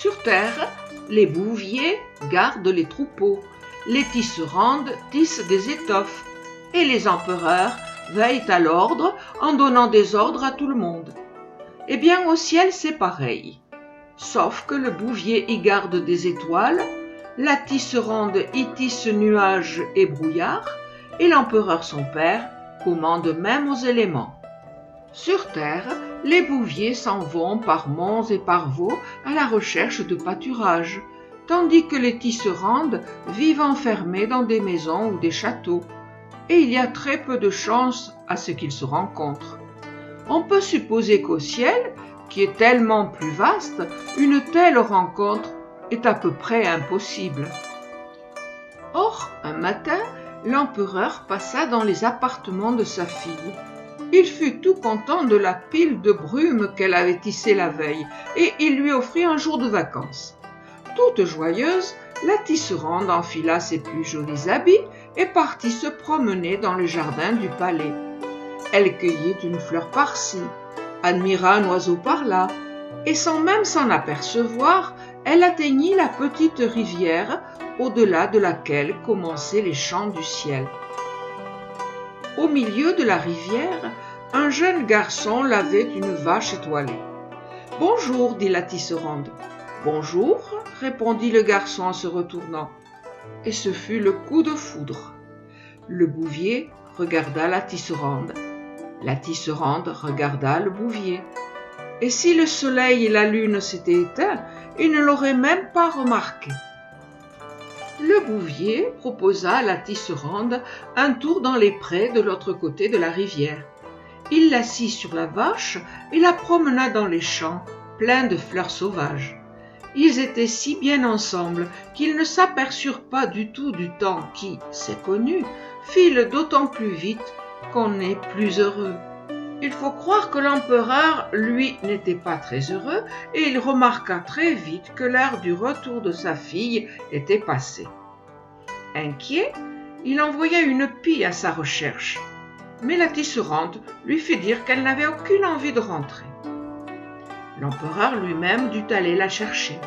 Sur terre, les bouviers gardent les troupeaux, les tisserandes tissent des étoffes, et les empereurs veillent à l'ordre en donnant des ordres à tout le monde. Eh bien, au ciel, c'est pareil. Sauf que le bouvier y garde des étoiles, la tisserande y tisse nuages et brouillards, et l'empereur son père commande même aux éléments. Sur terre, les bouviers s'en vont par monts et par vaux à la recherche de pâturage, tandis que les tisserandes vivent enfermées dans des maisons ou des châteaux, et il y a très peu de chances à ce qu'ils se rencontrent. On peut supposer qu'au ciel, qui est tellement plus vaste, une telle rencontre est à peu près impossible. Or, un matin, l'empereur passa dans les appartements de sa fille. Il fut tout content de la pile de brume qu'elle avait tissée la veille, et il lui offrit un jour de vacances. Toute joyeuse, la tisserande enfila ses plus jolis habits et partit se promener dans le jardin du palais. Elle cueillit une fleur par-ci, admira un oiseau par-là, et sans même s'en apercevoir, elle atteignit la petite rivière au-delà de laquelle commençaient les chants du ciel. Au milieu de la rivière, un jeune garçon lavait une vache étoilée. « Bonjour, dit la tisserande. »« Bonjour, répondit le garçon en se retournant. Et ce fut le coup de foudre. Le bouvier regarda la tisserande. La tisserande regarda le bouvier. Et si le soleil et la lune s'étaient éteints, ils ne l'auraient même pas remarqué. Le bouvier proposa à la tisserande un tour dans les prés de l'autre côté de la rivière. Il l'assit sur la vache et la promena dans les champs, pleins de fleurs sauvages. Ils étaient si bien ensemble qu'ils ne s'aperçurent pas du tout du temps qui, c'est connu, file d'autant plus vite qu'on est plus heureux. Il faut croire que l'empereur, lui, n'était pas très heureux et il remarqua très vite que l'heure du retour de sa fille était passée. Inquiet, il envoya une pie à sa recherche, mais la tisserande lui fit dire qu'elle n'avait aucune envie de rentrer. L'empereur lui-même dut aller la chercher,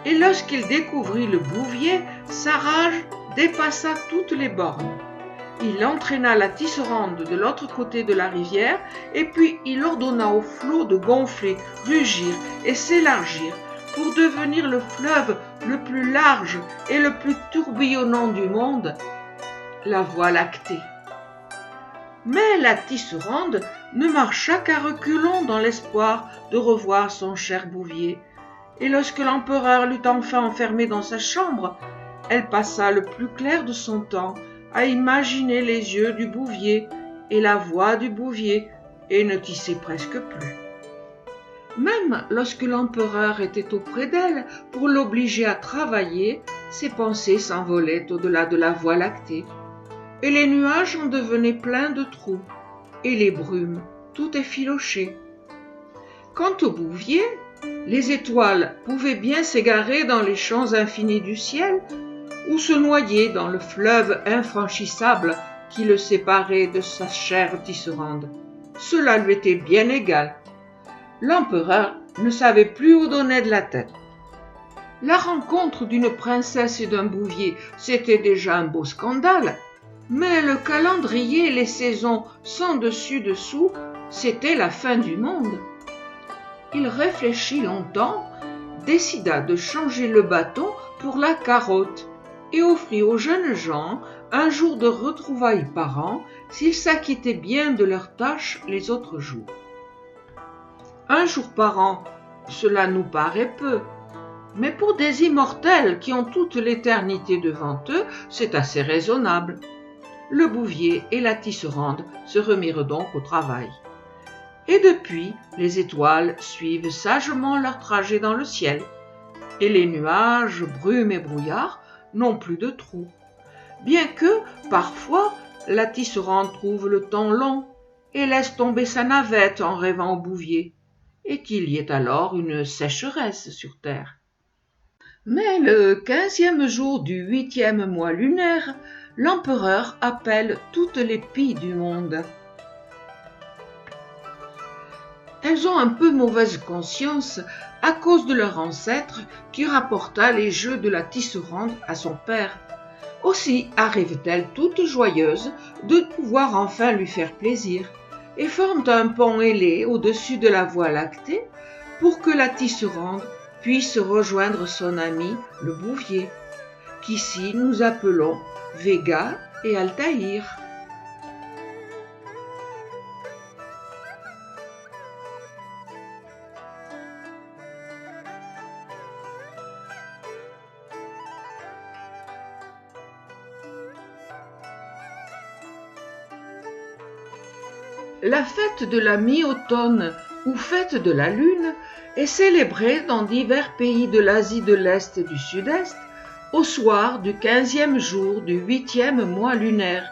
et lorsqu'il découvrit le bouvier, sa rage dépassa toutes les bornes. Il entraîna la tisserande de l'autre côté de la rivière et puis il ordonna au flot de gonfler, rugir et s'élargir pour devenir le fleuve le plus large et le plus tourbillonnant du monde, la Voie lactée. Mais la tisserande ne marcha qu'à reculons dans l'espoir de revoir son cher bouvier. Et lorsque l'empereur l'eut enfin enfermé dans sa chambre, elle passa le plus clair de son temps à imaginer les yeux du bouvier et la voix du bouvier et ne tissait presque plus. Même lorsque l'empereur était auprès d'elle pour l'obliger à travailler, ses pensées s'envolaient au-delà de la Voie lactée, et les nuages en devenaient pleins de trous, et les brumes tout effilochées. Quant au bouvier, les étoiles pouvaient bien s'égarer dans les champs infinis du ciel, ou se noyer dans le fleuve infranchissable qui le séparait de sa chère tisserande. Cela lui était bien égal. L'empereur ne savait plus où donner de la tête. La rencontre d'une princesse et d'un bouvier, c'était déjà un beau scandale, mais le calendrier et les saisons sans dessus-dessous, c'était la fin du monde. Il réfléchit longtemps, décida de changer le bâton pour la carotte et offrit aux jeunes gens un jour de retrouvailles par an s'ils s'acquittaient bien de leurs tâches les autres jours. Un jour par an, cela nous paraît peu, mais pour des immortels qui ont toute l'éternité devant eux, c'est assez raisonnable. Le bouvier et la tisserande se remirent donc au travail. Et depuis, les étoiles suivent sagement leur trajet dans le ciel, et les nuages, brumes et brouillards n'ont plus de trous, bien que, parfois, la tisserande trouve le temps long et laisse tomber sa navette en rêvant au bouvier, et qu'il y ait alors une sécheresse sur terre. Mais le 15e jour du 8e mois lunaire, l'empereur appelle toutes les pies du monde. Elles ont un peu mauvaise conscience à cause de leur ancêtre qui rapporta les jeux de la tisserande à son père. Aussi arrive-t-elle toute joyeuse de pouvoir enfin lui faire plaisir, et forment un pont ailé au-dessus de la voie lactée pour que la tisserande puisse rejoindre son ami le bouvier, qu'ici nous appelons Vega et Altaïr. La fête de la mi-automne ou fête de la lune est célébrée dans divers pays de l'Asie de l'Est et du Sud-Est au soir du 15e jour du 8e mois lunaire,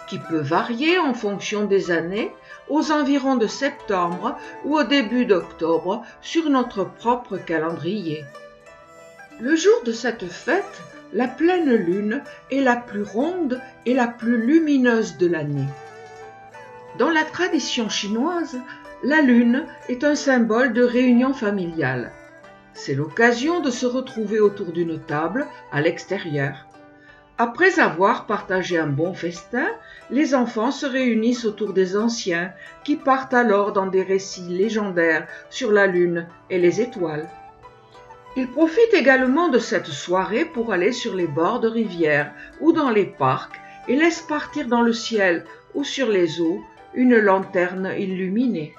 qui peut varier en fonction des années aux environs de septembre ou au début d'octobre sur notre propre calendrier. Le jour de cette fête, la pleine lune est la plus ronde et la plus lumineuse de l'année. Dans la tradition chinoise, la lune est un symbole de réunion familiale. C'est l'occasion de se retrouver autour d'une table à l'extérieur. Après avoir partagé un bon festin, les enfants se réunissent autour des anciens qui partent alors dans des récits légendaires sur la lune et les étoiles. Ils profitent également de cette soirée pour aller sur les bords de rivières ou dans les parcs et laissent partir dans le ciel ou sur les eaux une lanterne illuminée.